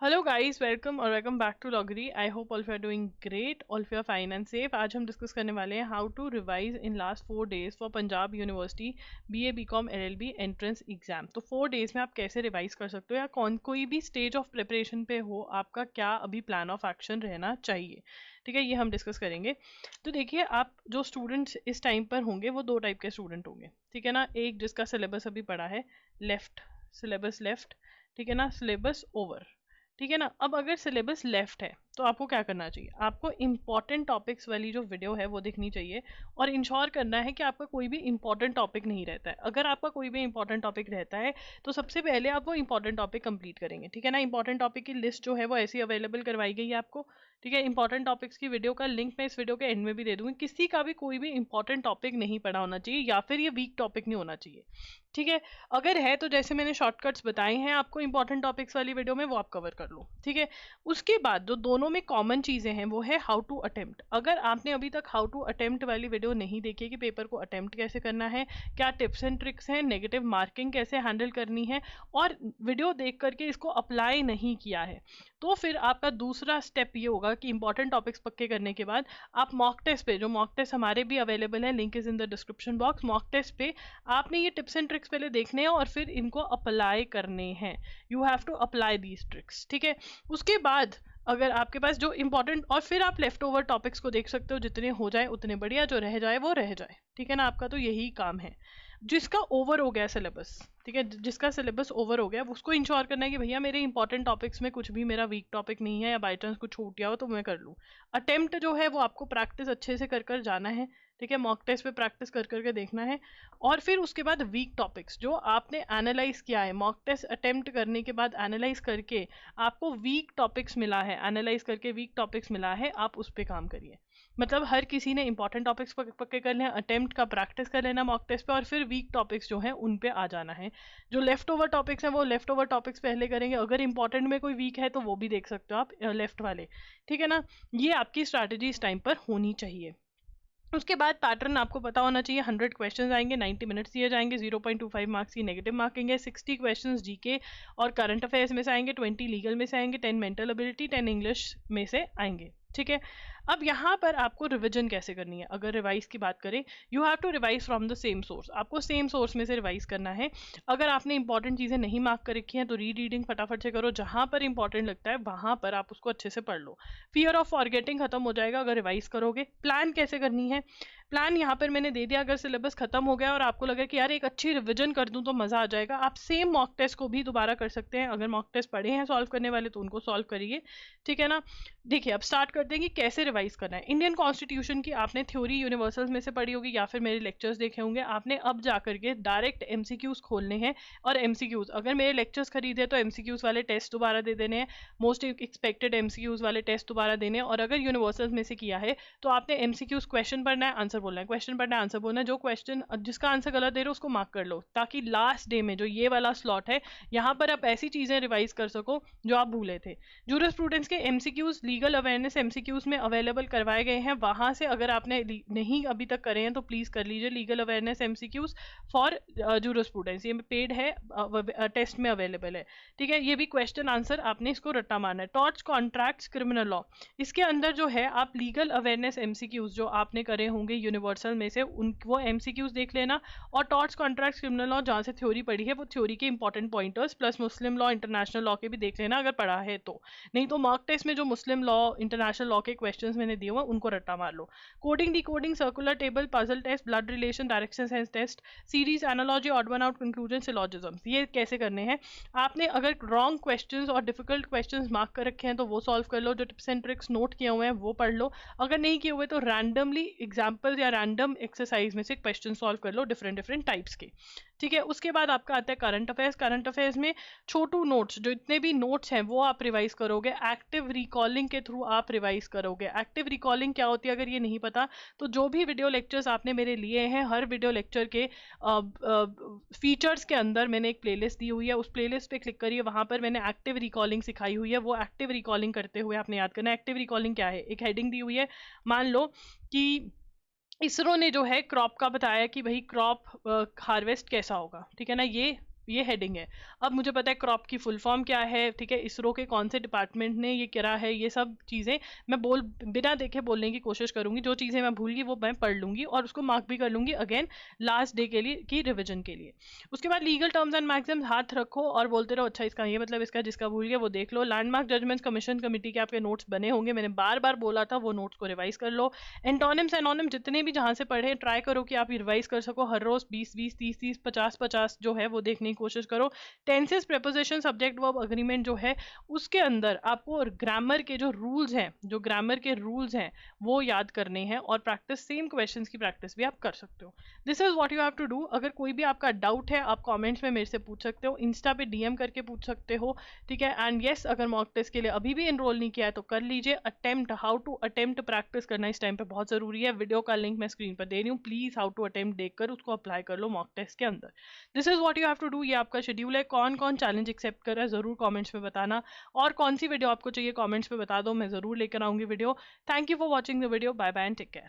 Hello guys, welcome back to लॉगरी। I hope all you are doing great, all you are fine and safe. आज हम discuss करने वाले हैं how to revise in last 4 days for Punjab university BA BCom LLB entrance exam. तो 4 days में आप कैसे रिवाइज कर सकते हो, या कोई भी स्टेज ऑफ प्रिपरेशन पे हो, आपका क्या अभी प्लान ऑफ एक्शन रहना चाहिए। ठीक है, ये हम डिस्कस करेंगे। तो देखिए, आप जो स्टूडेंट्स इस टाइम पर होंगे वो दो टाइप के स्टूडेंट होंगे। ठीक है ना, एक जिसका सिलेबस अभी पड़ा है लेफ्ट, सिलेबस लेफ्ट। ठीक है ना, सिलेबस ओवर। ठीक है ना। अब अगर सिलेबस लेफ्ट है तो आपको क्या करना चाहिए, आपको इंपॉर्टेंट टॉपिक्स वाली जो वीडियो है वो देखनी चाहिए, और इंश्योर करना है कि आपका कोई भी इंपॉर्टेंट टॉपिक नहीं रहता है। अगर आपका कोई भी इंपॉर्टेंट टॉपिक रहता है तो सबसे पहले आप वो इंपॉर्टेंट टॉपिक कंप्लीट करेंगे। ठीक है ना, इंपॉर्टेंट टॉपिक की लिस्ट जो है वो ऐसी अवेलेबल करवाई गई है आपको। ठीक है, इंपॉर्टेंट टॉपिक्स की वीडियो का लिंक मैं इस वीडियो के एंड में भी दे दूंगी। किसी का भी कोई भी इंपॉर्टेंट टॉपिक नहीं पढ़ा होना चाहिए, या फिर ये वीक टॉपिक नहीं होना चाहिए। ठीक है, अगर है तो जैसे मैंने शॉर्टकट्स बताए हैं आपको इंपॉर्टेंट टॉपिक्स वाली वीडियो में, वो आप कवर कर लो। ठीक है, उसके बाद जो दोनों में कॉमन चीजें हैं वो है हाउ टू अटेम्प्ट। अगर आपने अभी तक हाउ टू अटेम्प्ट वाली वीडियो नहीं देखी कि पेपर को अटेम्प्ट कैसे करना है, क्या टिप्स एंड ट्रिक्स हैं, नेगेटिव मार्किंग कैसे हैंडल करनी है, और वीडियो देख करके इसको अप्लाई नहीं किया है, तो फिर आपका दूसरा स्टेप ये होगा कि इंपॉर्टेंट टॉपिक्स पक्के करने के बाद आप मॉक टेस्ट पे, जो मॉक टेस्ट हमारे भी अवेलेबल है, link is in the description box, mock test पे आपने ये टिप्स एंड ट्रिक्स पहले देखने हैं और फिर इनको अप्लाई करने हैं। You have to apply these tricks. ठीक है, उसके बाद अगर आपके पास जो इंपॉर्टेंट, और फिर आप लेफ्ट ओवर टॉपिक्स को देख सकते हो, जितने हो जाए उतने बढ़िया, जो रह जाए वो रह जाए। ठीक है ना, आपका तो यही काम है। जिसका ओवर हो गया सिलेबस, ठीक है, जिसका सिलेबस ओवर हो गया उसको इंश्योर करना है कि भैया मेरे इंपॉर्टेंट टॉपिक्स में कुछ भी मेरा वीक टॉपिक नहीं है, या बाई चांस कुछ छूट गया हो तो मैं कर लूँ। अटेम्प्ट जो है वो आपको प्रैक्टिस अच्छे से कर कर जाना है। ठीक है, मॉक टेस्ट पे प्रैक्टिस कर करके देखना है। और फिर उसके बाद वीक टॉपिक्स जो आपने एनालाइज किया है, मॉक टेस्ट अटेम्प्ट करने के बाद एनालाइज करके आपको वीक टॉपिक्स मिला है, एनालाइज करके वीक टॉपिक्स मिला है, आप उस पर काम करिए। मतलब हर किसी ने इंपॉर्टेंट टॉपिक्स पक्के कर लेना, अटेम्प्ट का प्रैक्टिस कर लेना मॉक टेस्ट पे, और फिर वीक टॉपिक्स जो हैं उन पे आ जाना है। जो लेफ्ट ओवर टॉपिक्स हैं वो लेफ्ट ओवर टॉपिक्स पहले करेंगे, अगर इंपॉर्टेंट में कोई वीक है तो वो भी देख सकते हो आप लेफ्ट वाले। ठीक है ना, ये आपकी स्ट्रैटेजी इस टाइम पर होनी चाहिए। उसके बाद पैटर्न आपको पता होना चाहिए। 100 क्वेश्चंस आएंगे, 90 मिनट्स दिए जाएंगे, 0.25 मार्क्स की नेगेटिव मार्किंग है, 60 क्वेश्चंस जीके और करंट अफेयर्स में से आएंगे, 20 लीगल में से आएंगे, 10 मेंटल एबिलिटी, 10 इंग्लिश में से आएंगे। ठीक है, अब यहाँ पर आपको रिविजन कैसे करनी है, अगर रिवाइज की बात करें, you have to revise from the same source. आपको सेम सोर्स में से रिवाइज करना है। अगर आपने इंपॉर्टेंट चीजें नहीं मार्क कर रखी हैं तो री रीडिंग फटाफट से करो, जहां पर इंपॉर्टेंट लगता है वहां पर आप उसको अच्छे से पढ़ लो। फियर ऑफ फॉरगेटिंग खत्म हो जाएगा अगर रिवाइज करोगे। प्लान कैसे करनी है, प्लान यहाँ पर मैंने दे दिया। अगर सिलेबस खत्म हो गया और आपको लगे कि यार एक अच्छी रिवीजन कर दूं तो मजा आ जाएगा, आप सेम मॉक टेस्ट को भी दोबारा कर सकते हैं। अगर मॉक टेस्ट पढ़े हैं सॉल्व करने वाले तो उनको सॉल्व करिए। ठीक है ना, देखिए अब स्टार्ट करते हैं कि कैसे रिवाइज करना है। इंडियन कॉन्स्टिट्यूशन की आपने थ्योरी यूनिवर्सल्स में से पढ़ी होगी, या फिर मेरे लेक्चर्स देखे होंगे। आपने अब जाकर के डायरेक्ट एमसीक्यूज खोलने हैं, और एमसीक्यूज अगर मेरे लेक्चर्स खरीदे तो एमसीक्यूज वाले टेस्ट दोबारा दे देने हैं, मोस्ट एक्सपेक्टेड एमसीक्यूज वाले टेस्ट दोबारा देने हैं। और अगर यूनिवर्सल्स में से किया है तो आपने एमसीक्यूज क्वेश्चन पढ़ना है, आंसर बोलना है, क्वेश्चन पढ़ना है, आंसर बोलना है। जो क्वेश्चन जिसका आंसर गलत दे रहे हो उसको मार्क कर लो, ताकि लास्ट डे में जो ये वाला स्लॉट है यहाँ पर आप ऐसी चीजें रिवाइज कर सको जो आप भूले थे। जूरिस्प्रूडेंस के एमसीक्यूज, लीगल अवेयरनेस एमसीक्यूज में अवेलेबल करवाए गए हैं, वहां से अगर आपने नहीं अभी तक करे हैं तो प्लीज कर लीजिए। Legal awareness MCQs for jurisprudence, ये पेड है, टेस्ट में अवेलेबल है। ठीक है, ये भी क्वेश्चन आंसर आपने इसको रट्टा मारना है। टॉर्च कॉन्ट्रैक्ट्स क्रिमिनल लॉ, इसके अंदर जो है आप लीगल अवेयरनेस एमसीक्यूज जो आपने करे होंगे यूनिवर्सल में से वो एमसीक्यूज देख लेना, और टॉर्च कॉन्ट्रैक्ट्स क्रिमिनल लॉ जहां से थ्योरी पढ़ी है वो थ्योरी के इंपॉर्टेंट पॉइंटर्स, प्लस मुस्लिम लॉ इंटरनेशनल लॉ के भी देख लेना अगर पढ़ा है तो। नहीं तो मॉक टेस्ट में जो मुस्लिम लॉ इंटरनेशनल लॉ के क्वेश्चंस मैंने दिए हुए उनको रट्टा मार लो। Coding decoding, circular table, puzzle test, blood relation, direction sense test, series, analogy, odd one out, conclusion, syllogisms, ये कैसे करने हैं। आपने अगर रॉन्ग क्वेश्चंस और डिफिकल्ट क्वेश्चंस मार्क कर रखे हैं तो वो सॉल्व कर लो, जो टिप्स एंड ट्रिक्स नोट किए हुए हैं वो पढ़ लो। अगर नहीं किए हुए तो रैंडमली एग्जाम्पल या रैंडम एक्सरसाइज में से क्वेश्चन सॉल्व कर लो डिफरेंट डिफरेंट टाइप्स के। ठीक है, उसके बाद आपका आता है करंट अफेयर्स। करंट अफेयर्स में छोटू नोट्स, जो इतने भी नोट्स हैं वो आप रिवाइज करोगे, एक्टिव रिकॉलिंग के थ्रू आप रिवाइज करोगे। एक्टिव रिकॉलिंग क्या होती है अगर ये नहीं पता तो जो भी वीडियो लेक्चर्स आपने मेरे लिए हैं, हर वीडियो लेक्चर के फीचर्स के अंदर मैंने एक प्लेलिस्ट दी हुई है, उस प्लेलिस्ट पे क्लिक करिए, वहां पर मैंने एक्टिव रिकॉलिंग सिखाई हुई है। वो एक्टिव रिकॉलिंग करते हुए आपने याद करना है एक्टिव रिकॉलिंग क्या है। एक हेडिंग दी हुई है, मान लो कि इसरो ने जो है क्रॉप का बताया कि भाई क्रॉप हार्वेस्ट कैसा होगा। ठीक है ना, ये ये हेडिंग है। अब मुझे पता है क्रॉप की फुल फॉर्म क्या है, ठीक है, इसरो के कौन से डिपार्टमेंट ने ये करा है, ये सब चीज़ें मैं बिना देखे बोलने की कोशिश करूंगी। जो चीज़ें मैं भूल गई वो मैं पढ़ लूंगी और उसको मार्क भी कर लूंगी अगेन लास्ट डे के लिए की रिविजन के लिए। उसके बाद लीगल टर्म्स एंड मैक्सिम्स हाथ रखो और बोलते रहो अच्छा इसका ये मतलब, इसका जिसका भूल गया वो देख लो। लैंडमार्क जजमेंट्स कमीशन कमेटी के आपके नोट्स बने होंगे, मैंने बार बार बोला था वो नोट्स को रिवाइज कर लो। एंटोनिम्स एनोनिम जितने भी जहां से पढ़े ट्राई करो कि आप रिवाइज कर सको हर रोज 20-20, 30-30, 50-50 जो है वो देखने की कोशिश करो। Tenses, preposition, subject verb agreement जो है उसके अंदर आपको ग्रामर के जो रूल्स हैं, जो ग्रामर के रूल्स हैं वो याद करने हैं और प्रैक्टिस सेम क्वेश्चंस की प्रैक्टिस भी आप कर सकते हो। This is what you have to do. अगर कोई भी आपका डाउट है आप कमेंट्स में मेरे से पूछ सकते हो, इंस्टा पे डीएम करके पूछ सकते हो, ठीक है। एंड यस, अगर मॉक टेस्ट के लिए अभी भी एनरोल नहीं किया है तो कर लीजिए। Attempt, how to attempt practice करना इस टाइम पे बहुत जरूरी है। वीडियो का लिंक मैं स्क्रीन पर दे रही हूँ, प्लीज हाउ टू अटेम्प्ट देखकर उसको अप्लाई कर लो मॉक टेस्ट के अंदर। This is what you have to do. ये आपका शेड्यूल है। कौन कौन चैलेंज एक्सेप्ट कर रहा है जरूर कॉमेंट्स में बताना, और कौन सी वीडियो आपको चाहिए कॉमेंट्स में बता दो, मैं जरूर लेकर आऊंगी video. Thank you for watching the video. Bye bye and take care.